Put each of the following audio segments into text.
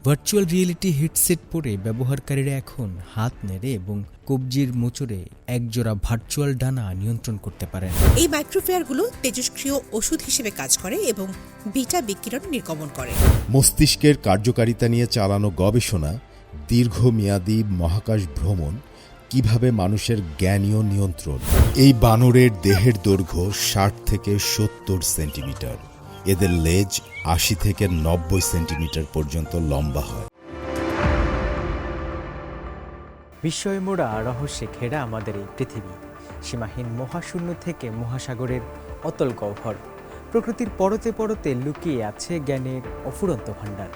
Virtual reality headset পরে ব্যবহারকারীরা এখন হাত নেড়ে এবং কবজির মোচড়ে একজোড়া ভার্চুয়াল ডানা নিয়ন্ত্রণ করতে পারেন। এই মাইক্রোফেয়ারগুলো তেজস্ক্রিয় ওষুধ হিসেবে কাজ করে এবং বিটা বিকিরণ নির্গমন করে। মস্তিষ্কের কার্যকারিতা নিয়ে চালানো গবেষণা, দীর্ঘমেয়াদী মহাকাশ ভ্রমণ, কিভাবে মানুষের জ্ঞানীয় নিয়ন্ত্রণ। এই বানরের দেহের দৈর্ঘ্য ৬০ থেকে ৭০ সেন্টিমিটার। এদের লেজ ৮০ থেকে ৯০ সেন্টিমিটার পর্যন্ত লম্বা হয়। বিস্ময়ে মোড়া রহস্যে ঘেরা আমাদের এই পৃথিবী, সীমাহীন মহাশূন্য থেকে মহাসাগরের অতল গহ্বর, প্রকৃতির পরতে পরতে লুকিয়ে আছে জ্ঞানের অফুরন্ত ভাণ্ডার।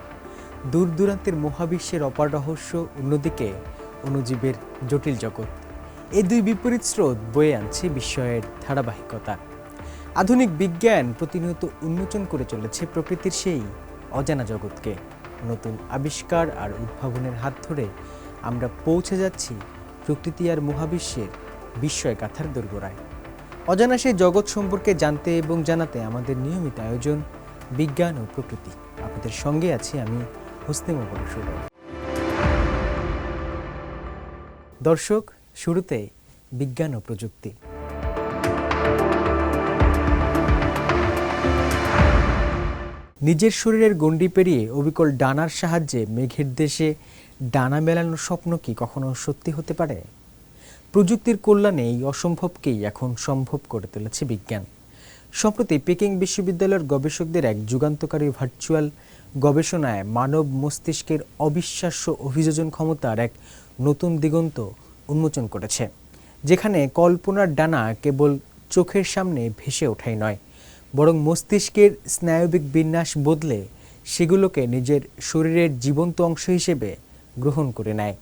দূর দূরান্তের মহাবিশ্বের অপার রহস্য, অন্যদিকে অণুজীবের জটিল জগৎ। এই দুই বিপরীত স্রোত বয়ে আনছে বিস্ময়ের ধারাবাহিকতা। আধুনিক বিজ্ঞান প্রতিনিয়ত উন্মোচন করে চলেছে প্রকৃতির সেই অজানা জগৎকে। নতুন আবিষ্কার আর উদ্ভাবনের হাত ধরে আমরা পৌঁছে যাচ্ছি প্রকৃতি আর মহাবিশ্বের বিস্ময় গাথার দোরগোড়ায়। অজানা সেই জগৎ সম্পর্কে জানতে এবং জানাতে আমাদের নিয়মিত আয়োজন বিজ্ঞান ও প্রকৃতি। আপনাদের সঙ্গে আছি আমি হোসনে মোবারক। দর্শক, শুরুতে বিজ্ঞান ও প্রযুক্তি। নিজের শরীরের গণ্ডি পেরিয়ে অবিকল ডানার সাহায্যে মেঘের দেশে ডানা মেলানোর স্বপ্ন কি কখনো সত্যি হতে পারে? প্রযুক্তির কল্যাণে এই অসম্ভবকেই এখন সম্ভব করে তুলেছে বিজ্ঞান। সম্প্রতি পেকিং বিশ্ববিদ্যালয়ের গবেষকদের এক যুগান্তকারী ভার্চুয়াল গবেষণায় মানব মস্তিষ্কের অবিশ্বাস্য অভিযোজন ক্ষমতার এক নতুন দিগন্ত উন্মোচন করেছে, যেখানে কল্পনার ডানা কেবল চোখের সামনে ভেসে ওঠাই নয়, বরং মস্তিষ্কের স্নায়বিক বিন্যাস বদলে সেগুলোকে নিজের শরীরের জীবন্ত অংশ হিসেবে গ্রহণ করে নেয়।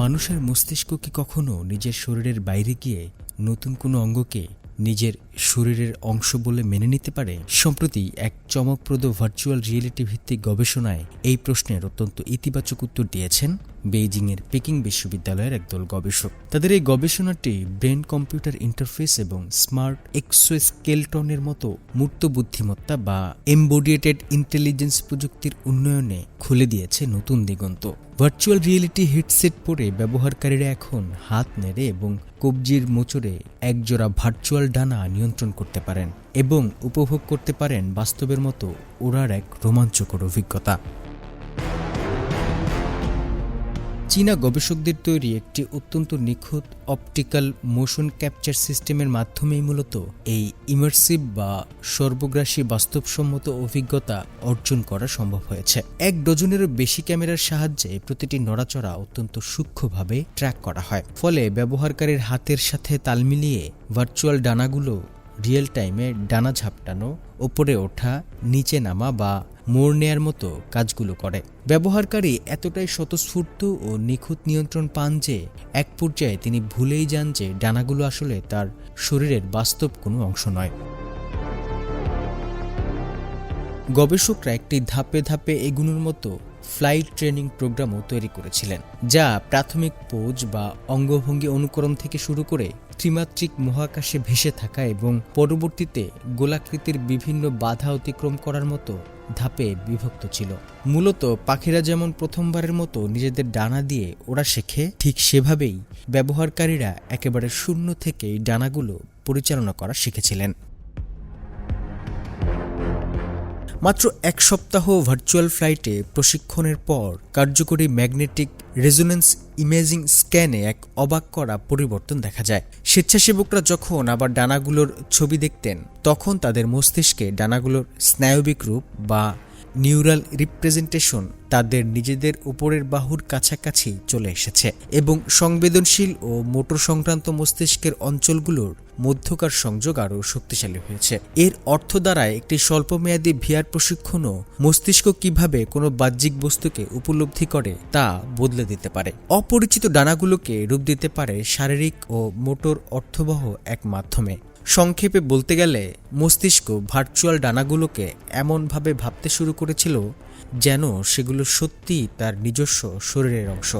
মানুষের মস্তিষ্ক কি কখনো নিজের শরীরের বাইরে গিয়ে নতুন কোনো অঙ্গকে নিজের শরীরের অংশ বলে মেনে নিতে পারে? সম্প্রতি এক চমকপ্রদ ভার্চুয়াল রিয়েলিটি ভিত্তিক গবেষণায় এই প্রশ্নের অত্যন্ত ইতিবাচক উত্তর দিয়েছেন বেইজিংয়ের পেকিং বিশ্ববিদ্যালয়ের একদল গবেষক। তাদের এই গবেষণাটি ব্রেন কম্পিউটার ইন্টারফেস এবং স্মার্ট এক্সোস্কেলটনের মতো মূর্ত বুদ্ধিমত্তা বা এমবডিয়েটেড ইন্টেলিজেন্স প্রযুক্তির উন্নয়নে খুলে দিয়েছে নতুন দিগন্ত। ভার্চুয়াল রিয়েলিটি হেডসেট পরে ব্যবহারকারীরা এখন হাত নেড়ে এবং কবজির মোচড়ে একজোড়া ভার্চুয়াল ডানা নিয়ন্ত্রণ করতে পারেন এবং উপভোগ করতে পারেন বাস্তবের মতো ওড়ার এক রোমাঞ্চকর অভিজ্ঞতা। চীনা গবেষকদের তৈরি একটি অত্যন্ত নিখুঁত অপটিক্যাল মোশন ক্যাপচার সিস্টেমের মাধ্যমেই মূলত এই ইমার্সিভ বা সর্বগ্রাসী বাস্তবসম্মত অভিজ্ঞতা অর্জন করা সম্ভব হয়েছে। ১ ডজনেরও বেশি ক্যামেরার সাহায্যে প্রতিটি নড়াচড়া অত্যন্ত সূক্ষ্মভাবে ট্র্যাক করা হয়, ফলে ব্যবহারকারীর হাতের সাথে তাল মিলিয়ে ভার্চুয়াল ডানাগুলো রিয়েল টাইমে ডানা ঝাপটানো, ওপরে ওঠা, নিচে নামা বা মোড় নেয়ার মতো কাজগুলো করে। ব্যবহারকারী এতটাই স্বতঃস্ফূর্ত ও নিখুঁত নিয়ন্ত্রণ পান যে এক পর্যায়ে তিনি ভুলেই যান যে ডানাগুলো আসলে তার শরীরের বাস্তব কোনো অংশ নয়। গবেষকরা একটি ধাপে ধাপে এগুনোর মতো ফ্লাইট ট্রেনিং প্রোগ্রামও তৈরি করেছিলেন, যা প্রাথমিক পোজ বা অঙ্গভঙ্গি অনুকরণ থেকে শুরু করে ত্রিমাত্রিক মহাকাশে ভেসে থাকা এবং পরবর্তীতে গোলাকৃতির বিভিন্ন বাধা অতিক্রম করার মতো ধাপে বিভক্ত ছিল। মূলত পাখিরা যেমন প্রথমবারের মতো নিজেদের ডানা দিয়ে ওড়া শেখে, ঠিক সেভাবেই ব্যবহারকারীরা একেবারে শূন্য থেকেই ডানাগুলো পরিচালনা করা শিখেছিলেন। মাত্র ১ সপ্তাহ ভার্চুয়াল ফ্লাইটে প্রশিক্ষণের পর কার্যকরী ম্যাগনেটিক রেজোনেন্স ইমেজিং স্ক্যানে এক অবাক করা পরিবর্তন দেখা যায়। স্বেচ্ছাসেবকরা যখন আবার ডানাগুলোর ছবি দেখতেন, তখন তাদের মস্তিষ্কে ডানাগুলোর স্নায়বিক রূপ বা নিউরাল রিপ্রেজেন্টেশন তাদের নিজেদের উপরের বাহুর কাছাকাছি চলে এসেছে এবং সংবেদনশীল ও মোটর সংক্রান্ত মস্তিষ্কের অঞ্চলগুলোর মধ্যকার সংযোগ আরও শক্তিশালী হয়েছে। এর অর্থ দ্বারায় একটি স্বল্পমেয়াদী ভিআর প্রশিক্ষণও মস্তিষ্ক কিভাবে কোনো বাহ্যিক বস্তুকে উপলব্ধি করে তা বদলে দিতে পারে। অপরিচিত ডানাগুলোকে রূপ দিতে পারে শারীরিক ও মোটর অর্থবহ এক মাধ্যমে। সংক্ষেপে বলতে গেলে মস্তিষ্ক ভার্চুয়াল ডানাগুলোকে এমনভাবে ভাবতে শুরু করেছিল যেন সেগুলো সত্যিই তার নিজস্ব শরীরের অংশ।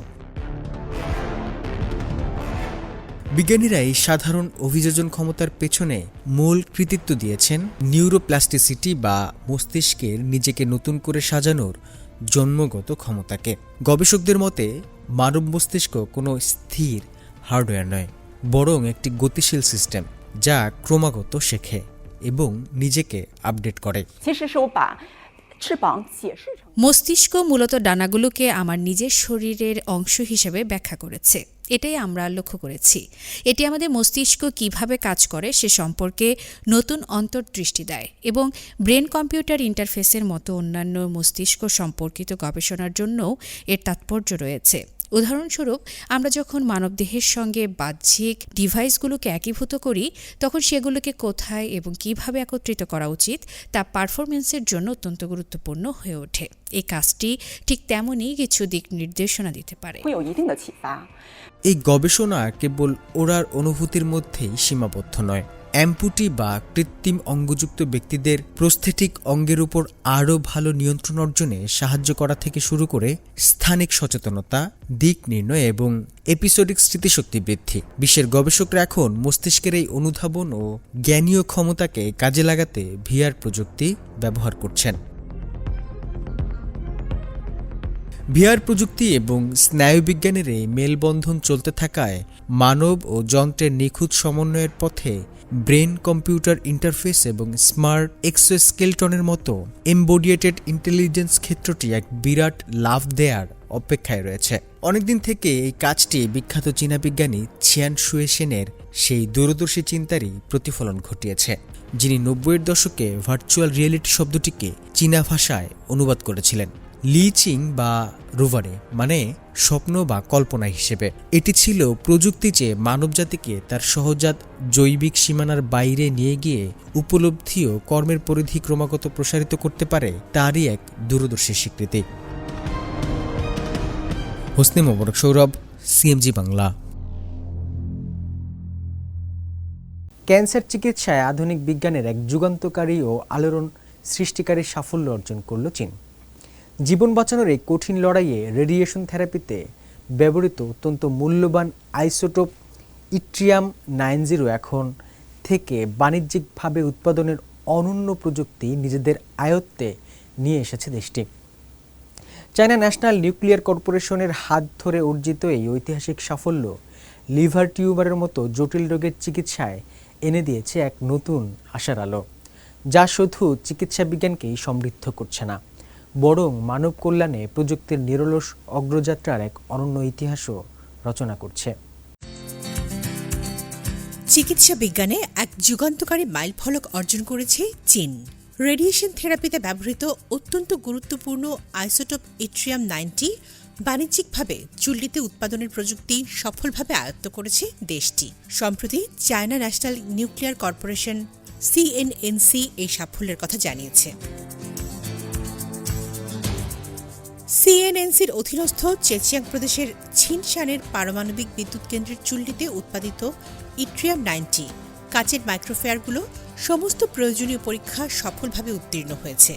বিজ্ঞানীরা এই সাধারণ অভিযোজন ক্ষমতার পেছনে মূল কৃতিত্ব দিয়েছেন নিউরোপ্লাস্টিসিটি বা মস্তিষ্কের নিজেকে নতুন করে সাজানোর জন্মগত ক্ষমতাকে। গবেষকদের মতে মানব মস্তিষ্ক কোনো স্থির হার্ডওয়্যার নয়, বরং একটি গতিশীল সিস্টেম যা ক্রমাগত শেখে এবং নিজেকে আপডেট করে। মস্তিষ্ক মূলত ডানাগুলোকে আমার নিজের শরীরের অংশ হিসেবে ব্যাখ্যা করেছে। এটাই আমরা লক্ষ্য করেছি। এটি আমাদের মস্তিষ্ক কিভাবে কাজ করে সে সম্পর্কে নতুন অন্তর্দৃষ্টি দেয় এবং ব্রেন কম্পিউটার ইন্টারফেসের মতো অন্যান্য মস্তিষ্ক সম্পর্কিত গবেষণার জন্যও এর তাৎপর্য রয়েছে। উদাহরণস্বরূপ, আমরা যখন মানবদেহের সঙ্গে বাহ্যিক ডিভাইসগুলোকে একীভূত করি, তখন সেগুলোকে কোথায় এবং কিভাবে একত্রিত করা উচিত তা পারফরমেন্সের জন্য অত্যন্ত গুরুত্বপূর্ণ হয়ে ওঠে। এই কাজটি ঠিক তেমনই কিছু দিক নির্দেশনা দিতে পারে। এই গবেষণা কেবল ওড়ার অনুভূতির মধ্যেই সীমাবদ্ধ নয়। অ্যাম্পুটি বা কৃত্রিম অঙ্গযুক্ত ব্যক্তিদের প্রস্থেটিক অঙ্গের উপর আরও ভালো নিয়ন্ত্রণ অর্জনে সাহায্য করা থেকে শুরু করে স্থানিক সচেতনতা, দিক নির্ণয় এবং এপিসোডিক স্মৃতিশক্তি বৃদ্ধি। বিশ্বের গবেষকরা এখন মস্তিষ্কের এই অনুধাবন ও জ্ঞানীয় ক্ষমতাকে কাজে লাগাতে ভিআর প্রযুক্তি ব্যবহার করছেন। ভিআর প্রযুক্তি এবং স্নায়ুবিজ্ঞানের এই মেলবন্ধন চলতে থাকায় মানব ও যন্ত্রের নিখুঁত সমন্বয়ের পথে ব্রেন কম্পিউটার ইন্টারফেস এবং স্মার্ট এক্সোস্কেলটনের মতো এমবডিয়েটেড ইন্টেলিজেন্স ক্ষেত্রটি এক বিরাট লাফ দেয়ার অপেক্ষায় রয়েছে। অনেকদিন থেকে এই কাজটি বিখ্যাত চীনা বিজ্ঞানী চিয়ান শুয়ে সেনের সেই দূরদর্শী চিন্তারই প্রতিফলন ঘটিয়েছে, যিনি ৯০-এর দশকে ভার্চুয়াল রিয়েলিটি শব্দটিকে চীনা ভাষায় অনুবাদ করেছিলেন লি চিং বা রুভারে, মানে স্বপ্ন বা কল্পনা হিসেবে। এটি ছিল প্রযুক্তি যে মানবজাতিকে তার সহজাত জৈবিক সীমানার বাইরে নিয়ে গিয়ে উপলব্ধি ও কর্মের পরিধি ক্রমাগত প্রসারিত করতে পারে তারই এক দূরদর্শী স্বীকৃতি। হোসনে মোবারক সৌরভ, সিএমজি বাংলা। ক্যান্সার চিকিৎসায় আধুনিক বিজ্ঞানের এক যুগান্তকারী ও আলোড়ন সৃষ্টিকারী সাফল্য অর্জন করল চীন। জীবন বাঁচানোর এই কঠিন লড়াইয়ে রেডিয়েশন থেরাপিতে ব্যবহৃত অত্যন্ত মূল্যবান আইসোটোপ ইট্রিয়াম-90 এখন থেকে বাণিজ্যিকভাবে উৎপাদনের অনন্য প্রযুক্তি নিজেদের আয়ত্তে নিয়ে এসেছে দেশটি। চায়না ন্যাশনাল নিউক্লিয়ার কর্পোরেশনের হাত ধরে অর্জিত এই ঐতিহাসিক সাফল্য লিভার টিউমারের মতো জটিল রোগের চিকিৎসায় এনে দিয়েছে এক নতুন আশার আলো, যা শুধু চিকিৎসা বিজ্ঞানকেই সমৃদ্ধ করছে না, বরং মানব কল্যাণে প্রযুক্তির নিরলস অগ্রযাত্রার এক অনন্য ইতিহাসও রচনা করছে। চিকিৎসা বিজ্ঞানে এক যুগান্তকারী মাইলফলক অর্জন করেছে চীন। রেডিয়েশন থেরাপিতে ব্যবহৃত অত্যন্ত গুরুত্বপূর্ণ আইসোটোপ ইট্রিয়াম-90 বাণিজ্যিকভাবে চুল্লিতে উৎপাদনের প্রযুক্তি সফলভাবে আয়ত্ত করেছে দেশটি। সম্প্রতি চায়না ন্যাশনাল নিউক্লিয়ার কর্পোরেশন সিএনএনসি এই সাফল্যের কথা জানিয়েছে। সিএনএনসির অধীনস্থ জেজিয়াং প্রদেশের ছিনশানের পারমাণবিক বিদ্যুৎ কেন্দ্রের চুল্লিতে উৎপাদিত ইট্রিয়াম-90 কাচের মাইক্রোফেয়ারগুলো সমস্ত প্রয়োজনীয় পরীক্ষা সফলভাবে উত্তীর্ণ হয়েছে,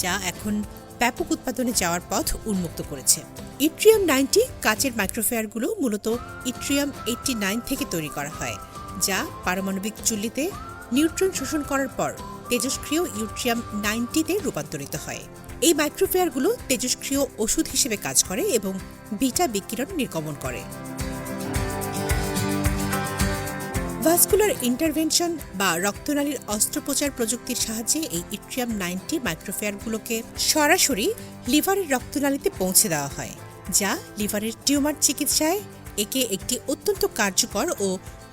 যা এখন ব্যাপক উৎপাদনে যাওয়ার পথ উন্মুক্ত করেছে। ইট্রিয়াম-90 কাচের মাইক্রোফেয়ারগুলো মূলত ইট্রিয়াম-89 থেকে তৈরি করা হয়, যা পারমাণবিক চুল্লিতে নিউট্রন শোষণ করার পর তেজস্ক্রিয় ইউট্রিয়াম-90তে রূপান্তরিত হয়। এই মাইক্রোফেয়ারগুলো তেজস্ক্রিয় ওষুধ হিসেবে কাজ করে এবং বিটা বিকিরণ নির্গমন করে। ভাস্কুলার ইন্টারভেনশন বা রক্তনালীর অস্ত্রোপচার প্রযুক্তির সাহায্যে এই ইট্রিয়াম-90 মাইক্রোফেয়ারগুলোকে সরাসরি লিভারের রক্তনালীতে পৌঁছে দেওয়া হয়, যা লিভারের টিউমার চিকিৎসায় একে একটি অত্যন্ত কার্যকর ও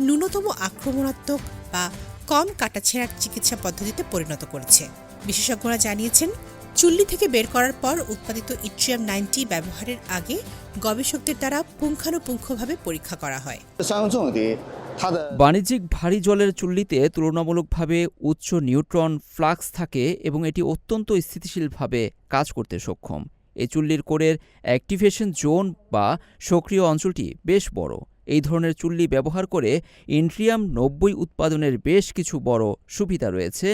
ন্যূনতম আক্রমণাত্মক বা কম কাটাছেঁড়ার চিকিৎসা পদ্ধতিতে পরিণত করেছে। বিশেষজ্ঞরা জানিয়েছেন, চুল্লি থেকে বের করার পর উৎপাদিত ইট্রিয়াম-90 ব্যবহারের আগে গবেষকদের দ্বারা পুঙ্খানুপুঙ্খভাবে পরীক্ষা করা হয়। বাণিজ্যিক ভারী জলের চুল্লিতে তুলনামূলকভাবে উচ্চ নিউট্রন ফ্লাক্স থাকে এবং এটি অত্যন্ত স্থিতিশীলভাবে কাজ করতে সক্ষম। এই চুল্লির কোরের অ্যাক্টিভেশন জোন বা সক্রিয় অঞ্চলটি বেশ বড় এই ধরনের চুল্লি ব্যবহার করে ইন্ট্রিয়াম 90 উৎপাদনের বেশ কিছু বড় সুবিধা রয়েছে,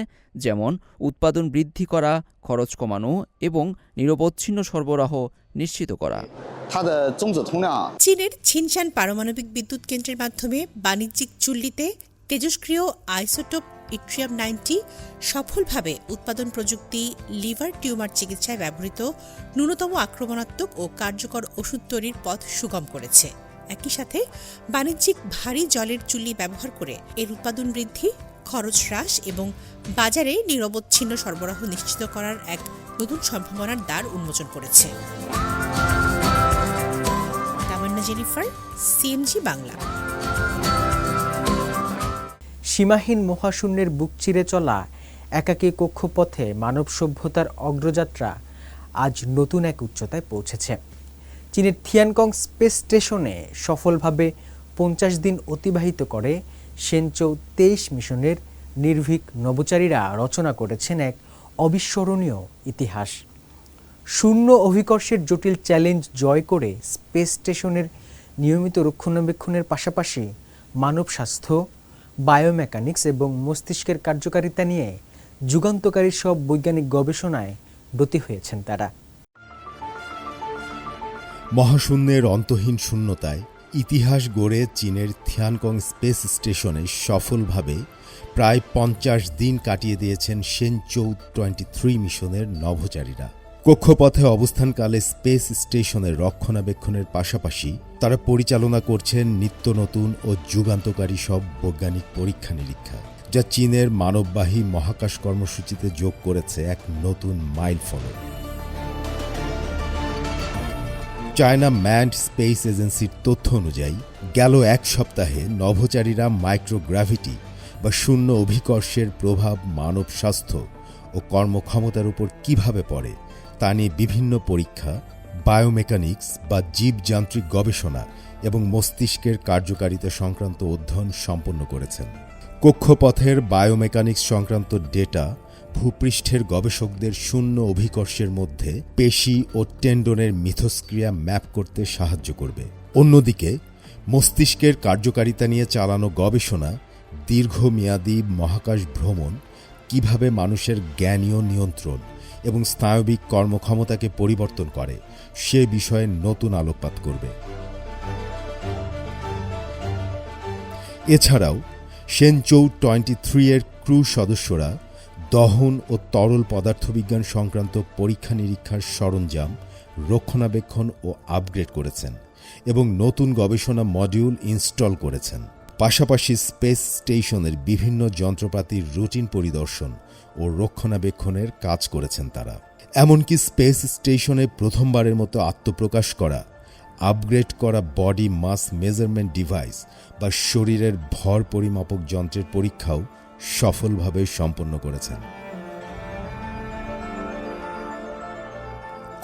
যেমন উৎপাদন বৃদ্ধি করা, খরচ কমানো এবং নিরবচ্ছিন্ন সরবরাহ নিশ্চিত করা। চীনের ছিনশান পারমাণবিক বিদ্যুৎ কেন্দ্রের মাধ্যমে বাণিজ্যিক চুল্লিতে তেজস্ক্রিয় আইসোটোপ ইট্রিয়াম 90 সফলভাবে উৎপাদন প্রযুক্তি লিভার টিউমার চিকিৎসায় ব্যবহৃত ন্যূনতম আক্রমণাত্মক ও কার্যকর ওষুধ তৈরির পথ সুগম করেছে। একই সাথে বাণিজ্যিক ভারী জলের চুল্লি ব্যবহার করে এর উৎপাদন বৃদ্ধি, খরচ হ্রাস এবং বাজারে নিরবচ্ছিন্ন সরবরাহ নিশ্চিত করার এক নতুন সম্ভাবনার দ্বার উন্মোচন করেছে। তামান্না জেনিফার, সিএমজি বাংলা। সীমাহীন মহাশূন্যের বুক চিরে চলা একাকী কক্ষপথে মানব সভ্যতার অগ্রযাত্রা আজ নতুন এক উচ্চতায় পৌঁছেছে। চীনের থিয়ানকং স্পেস স্টেশনে সফলভাবে 50 দিন অতিবাহিত করে শেনচৌ 23 মিশনের নির্ভীক নভোচারীরা রচনা করেছেন এক অবিস্মরণীয় ইতিহাস। শূন্য অভিকর্ষের জটিল চ্যালেঞ্জ জয় করে স্পেস স্টেশনের নিয়মিত রক্ষণাবেক্ষণের পাশাপাশি মানব স্বাস্থ্য, বায়োমেকানিক্স এবং মস্তিষ্কের কার্যকারিতা নিয়ে যুগান্তকারী সব বৈজ্ঞানিক গবেষণায় ব্রতী হয়েছেন তারা। মহাশূন্যের অন্তহীন শূন্যতায় ইতিহাস গড়ে চীনের থিয়ানকং স্পেস স্টেশনে সফলভাবে প্রায় 50 দিন কাটিয়ে দিয়েছেন শেনচৌ 23 মিশনের নভোচারীরা। কক্ষপথে অবস্থানকালে স্পেস স্টেশনের রক্ষণাবেক্ষণের পাশাপাশি তারা পরিচালনা করছেন নিত্য নতুন ও যুগান্তকারী সব বৈজ্ঞানিক পরীক্ষা নিরীক্ষা, যা চীনের মানববাহী মহাকাশ কর্মসূচিতে যোগ করেছে এক নতুন মাইলফলক। চায়না ম্যানড স্পেস এজেন্সির তথ্য অনুযায়ী গেল এক সপ্তাহে নভোচারীরা মাইক্রোগ্র্যাভিটি বা শূন্য অভিকর্ষের প্রভাব মানব স্বাস্থ্য ও কর্মক্ষমতার উপর কিভাবে পড়ে তা নিয়ে বিভিন্ন পরীক্ষা, বায়োমেকানিক্স বা জীবযান্ত্রিক গবেষণা এবং মস্তিষ্কের কার্যকারিতা সংক্রান্ত অধ্যয়ন সম্পন্ন করেছেন। কক্ষপথের বায়োমেকানিক্স সংক্রান্ত ডেটা ভূপৃষ্ঠের গবেষকদের শূন্য অভিকর্ষের মধ্যে পেশি ও টেন্ডনের মিথস্ক্রিয়া ম্যাপ করতে সাহায্য করবে। অন্যদিকে মস্তিষ্কের কার্যকারিতা নিয়ে চালানো গবেষণা দীর্ঘমেয়াদী মহাকাশ ভ্রমণ কিভাবে মানুষের জ্ঞানীয় নিয়ন্ত্রণ এবং স্নায়বিক কর্মক্ষমতাকে পরিবর্তন করে সে বিষয়ে নতুন আলোকপাত করবে। এছাড়াও শেনচৌ 23 এর ক্রু সদস্যরা দহন ও তরল পদার্থবিজ্ঞান সংক্রান্ত পরীক্ষা নিরীক্ষার সরঞ্জাম রক্ষণাবেক্ষণ ও আপগ্রেড করেছেন এবং নতুন গবেষণা মডিউল ইনস্টল করেছেন। পাশাপাশি স্পেস স্টেশনের বিভিন্ন যন্ত্রপাতির রুটিন পরিদর্শন ও রক্ষণাবেক্ষণের কাজ করেছেন তারা। এমনকি স্পেস স্টেশনে প্রথমবারের মতো আত্মপ্রকাশ করা, আপগ্রেড করা বডি মাস মেজারমেন্ট ডিভাইস বা শরীরের ভর পরিমাপক যন্ত্রের পরীক্ষাও সফলভাবে সম্পন্ন করেছেন।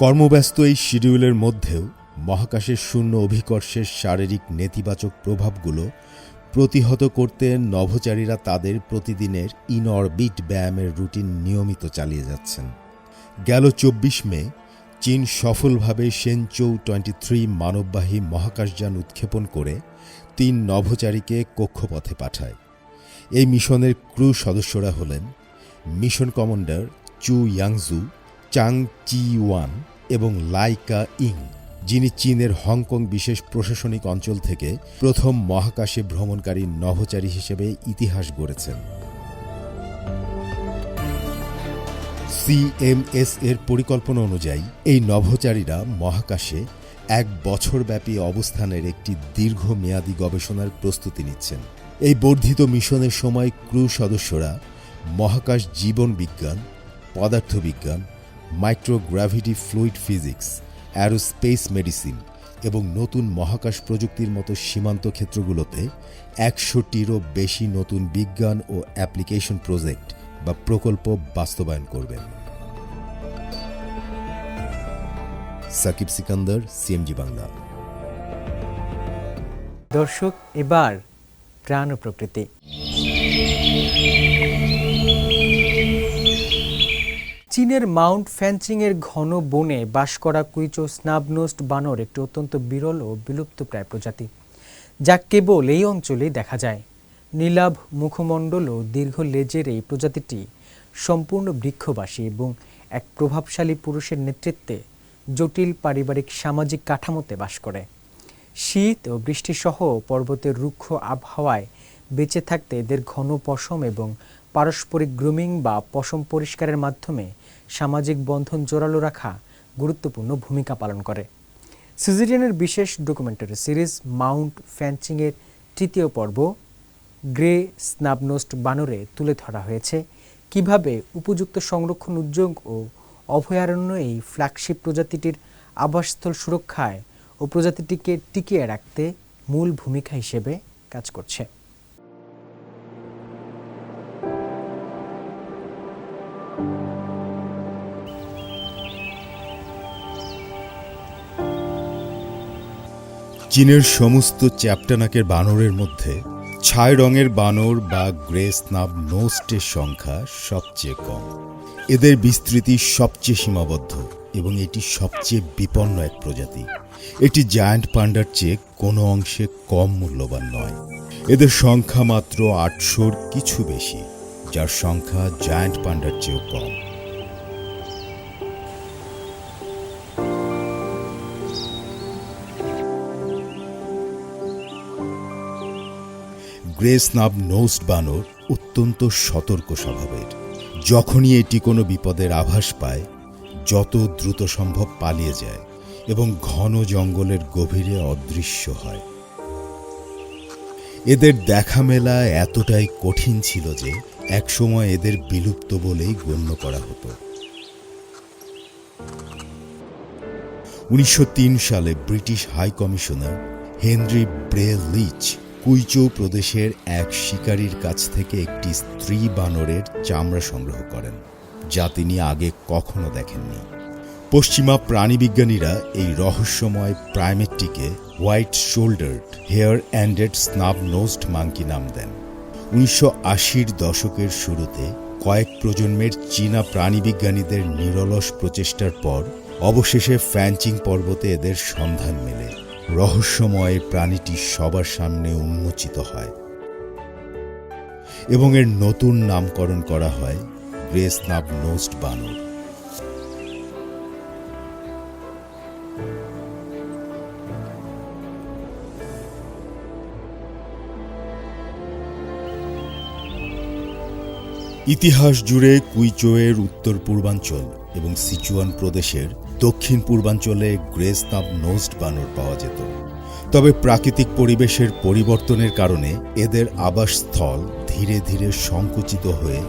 কর্মব্যস্ত এই শিডিউলের মধ্যেও মহাকাশের শূন্য অভিকর্ষের শারীরিক নেতিবাচক প্রভাবগুলো প্রতিহত করতে নভোচারীরা তাদের প্রতিদিনের ইনঅরবিট ব্যায়ামের রুটিন নিয়মিত চালিয়ে যাচ্ছেন। গেল 24 মে চীন সফলভাবে শেনচৌ 23 মানববাহী মহাকাশযান উৎক্ষেপণ করে 3 নভোচারীকে কক্ষপথে পাঠায়। এই মিশনের ক্রু সদস্যরা হলেন মিশন কমান্ডার চু ইয়াংজু, চাং চি ওয়ান এবং লাইকা ইং, যিনি চীনের হংকং বিশেষ প্রশাসনিক অঞ্চল থেকে প্রথম মহাকাশে ভ্রমণকারী নভোচারী হিসেবে ইতিহাস গড়েছেন। সিএমএস এর পরিকল্পনা অনুযায়ী এই নভোচারীরা মহাকাশে 1 বছরব্যাপী অবস্থানের একটি দীর্ঘমেয়াদী গবেষণার প্রস্তুতি নিচ্ছেন। এই বর্ধিত মিশনের সময় ক্রু সদস্যরা মহাকাশ জীবন বিজ্ঞান, পদার্থবিজ্ঞান, microgravity fluid physics, aerospace medicine এবং নতুন মহাকাশ প্রযুক্তির মতো সীমান্ত ক্ষেত্রগুলোতে 100টিরও বেশি নতুন বিজ্ঞান ও অ্যাপ্লিকেশন প্রজেক্ট বা প্রকল্প বাস্তবায়ন করবেন। সাকিব সিকান্দার, সিএমজি বাংলা। দর্শক, এবার প্রাণ ও প্রকৃতি। চীনের মাউন্ট ফ্যানচিংয়ের ঘন বনে বাস করা কুইচো স্নাবনোস্ট বানর একটি অত্যন্ত বিরল ও বিলুপ্তপ্রায় প্রজাতি। যা কেবল এই অঞ্চলেই দেখা যায়। নীলাভ মুখমণ্ডল ও দীর্ঘ লেজের এই প্রজাতিটি সম্পূর্ণ বৃক্ষবাসী এবং এক প্রভাবশালী পুরুষের নেতৃত্বে জটিল পারিবারিক সামাজিক কাঠামোতে বাস করে। শীত ও বৃষ্টিসহ পর্বতের রুক্ষ আবহাওয়ায় বেঁচে থাকতে এদের ঘন পশম এবং পারস্পরিক গ্রুমিং বা পশম পরিষ্কারের মাধ্যমে সামাজিক বন্ধন জোরালো রাখা গুরুত্বপূর্ণ ভূমিকা পালন করে। সুইজারল্যান্ডের বিশেষ ডকুমেন্টারি সিরিজ মাউন্ট ফ্যানচিংয়ের তৃতীয় পর্ব গ্রে স্নাবনোস্ট বানরে তুলে ধরা হয়েছে কিভাবে উপযুক্ত সংরক্ষণ উদ্যোগ ও অভয়ারণ্য এই ফ্ল্যাগশিপ প্রজাতিটির আবাসস্থল সুরক্ষায় ও প্রজাতিটিকে টিকিয়ে রাখতে মূল ভূমিকা হিসেবে কাজ করছে। চীনের সমস্ত চ্যাপ্টানাকের বানরের মধ্যে ছাই রঙের বানর বা গ্রে স্নাব নোস্টের সংখ্যা সবচেয়ে কম। এদের বিস্তৃতি সবচেয়ে সীমাবদ্ধ এবং এটি সবচেয়ে বিপন্ন এক প্রজাতি। এটি জায়ান্ট পান্ডার চেয়ে কোনো অংশে কম মূল্যবান নয়। এদের সংখ্যা মাত্র 800-র কিছু বেশি, যার সংখ্যা জায়ান্ট পান্ডার চেয়েও কম। গ্রে স্নাব নোস্ট বানর অত্যন্ত সতর্ক স্বভাবের। যখনই এটি কোনো বিপদের আভাস পায়, যত দ্রুত সম্ভব পালিয়ে যায় এবং ঘন জঙ্গলের গভীরে অদৃশ্য হয়। এদের দেখা মেলা এতটাই কঠিন ছিল যে একসময় এদের বিলুপ্ত বলেই গণ্য করা হতো। 1903 সালে ব্রিটিশ হাই কমিশনার হেনরি ব্রে লিচ কুইচৌ প্রদেশের এক শিকারীর কাছ থেকে একটি স্ত্রী বানরের চামড়া সংগ্রহ করেন, যা তিনি আগে কখনো দেখেননি। পশ্চিমা প্রাণীবিজ্ঞানীরা এই রহস্যময় প্রাইমেটটিকে white শোল্ডার্ড hair ended স্নাব nosed monkey নাম দেন। 1980-র দশকের শুরুতে কয়েক প্রজন্মের চীনা প্রাণীবিজ্ঞানীদের নিরলস প্রচেষ্টার পর অবশেষে ফ্যানচিং পর্বতে এদের সন্ধান মেলে। রহস্যময় প্রাণীটি সবার সামনে উন্মোচিত হয় এবং এর নতুন নামকরণ করা হয় গ্রে স্নাব নোস্ট বানর। ইতিহাস জুড়ে কুইচৌয়ের উত্তর পূর্বাঞ্চল এবং সিচুয়ান প্রদেশের দক্ষিণ পূর্বাঞ্চলে গ্রে স্নাব নোস্ট বানর পাওয়া যেত। তবে প্রাকৃতিক পরিবেশের পরিবর্তনের কারণে এদের আবাসস্থল ধীরে ধীরে সংকুচিত হয়ে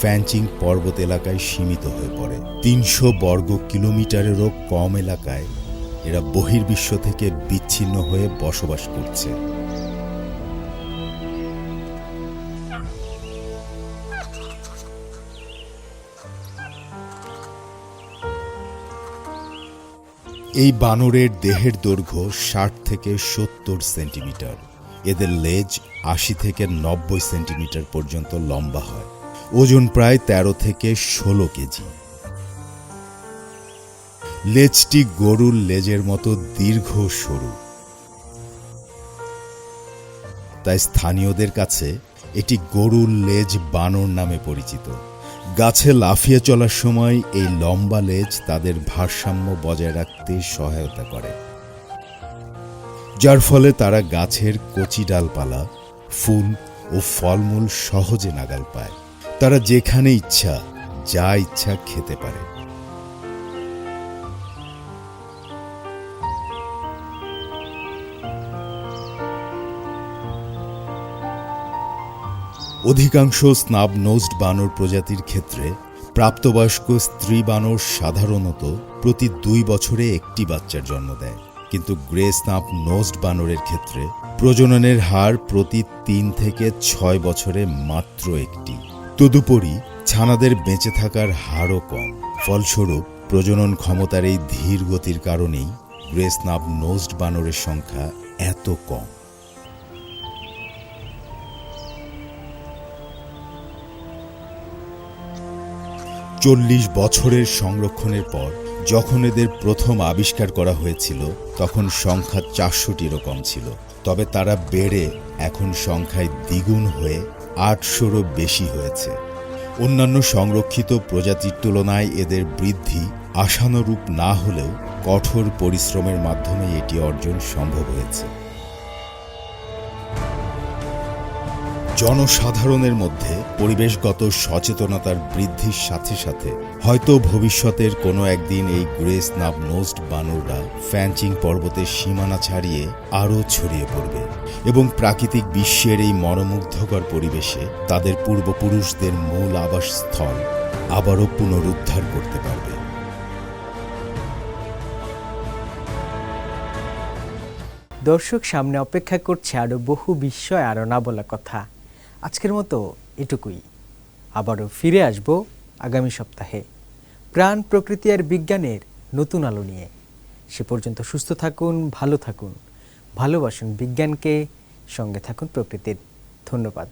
ফ্যানচিং পর্বত এলাকায় সীমিত হয়ে পড়ে। 300 বর্গ কিলোমিটারেরও কম এলাকায় এরা বহির্বিশ্ব থেকে বিচ্ছিন্ন হয়ে বসবাস করছে। এই বানরের দেহের দৈর্ঘ্য 60 থেকে 70 সেন্টিমিটার। এদের লেজ 80 থেকে 90 সেন্টিমিটার পর্যন্ত লম্বা হয়। ওজন প্রায় 13 থেকে 16 কেজি। লেজটি গরুর লেজের মতো দীর্ঘ সরু, তাই স্থানীয়দের কাছে এটি গরুর লেজ বানর নামে পরিচিত। গাছে লাফিয়ে চলার সময় এই লম্বা লেজ তাদের ভারসাম্য বজায় রাখতে সহায়তা করে, যার ফলে তারা গাছের কচি ডালপালা, ফুল ও ফলমূল সহজে নাগাল পায়। তারা যেখানে ইচ্ছা যা ইচ্ছা খেতে পারে। অধিকাংশ স্নাব নোজড বানর প্রজাতির ক্ষেত্রে প্রাপ্তবয়স্ক স্ত্রী বানর সাধারণত প্রতি 2 বছরে একটি বাচ্চার জন্ম দেয়, কিন্তু গ্রে স্নাব নোজড বানরের ক্ষেত্রে প্রজননের হার প্রতি 3 থেকে 6 বছরে মাত্র একটি। তদুপরি ছানাদের বেঁচে থাকার হারও কম। ফলস্বরূপ প্রজনন ক্ষমতার এই ধীর গতির কারণেই গ্রে স্নাব নোজড বানরের সংখ্যা এত কম। চল্লিশ বছরের সংরক্ষণের পর যখন এদের প্রথম আবিষ্কার করা হয়েছিল তখন সংখ্যা 400টিরও কম ছিল, তবে তারা বেড়ে এখন সংখ্যায় দ্বিগুণ হয়ে 800রও বেশি হয়েছে। অন্যান্য সংরক্ষিত প্রজাতির তুলনায় এদের বৃদ্ধি আশানুরূপ না হলেও কঠোর পরিশ্রমের মাধ্যমে এটি অর্জন সম্ভব হয়েছে। জনসাধারণের মধ্যে পরিবেশগত সচেতনতার বৃদ্ধির সাথে সাথে হয়তো ভবিষ্যতের কোনো একদিন এই গ্রে স্নাব নোজড বানররা ফ্যানচিং পর্বতের সীমানা ছাড়িয়ে আরও ছড়িয়ে পড়বে এবং প্রাকৃতিক বিশ্বের এই মনোমুগ্ধকর পরিবেশে তাদের পূর্বপুরুষদের মূল আবাসস্থল আবারও পুনরুদ্ধার করতে পারবে। দর্শক, সামনে অপেক্ষা করছে আরও বহু বিষয়, আরও না বলা কথা। আজকের মতো এটুকুই। আবারও ফিরে আসব আগামী সপ্তাহে প্রাণ, প্রকৃতি আর বিজ্ঞানের নতুন আলো নিয়ে। সে পর্যন্ত সুস্থ থাকুন, ভালো থাকুন, ভালোবাসুন বিজ্ঞানকে, সঙ্গে থাকুন প্রকৃতির। ধন্যবাদ।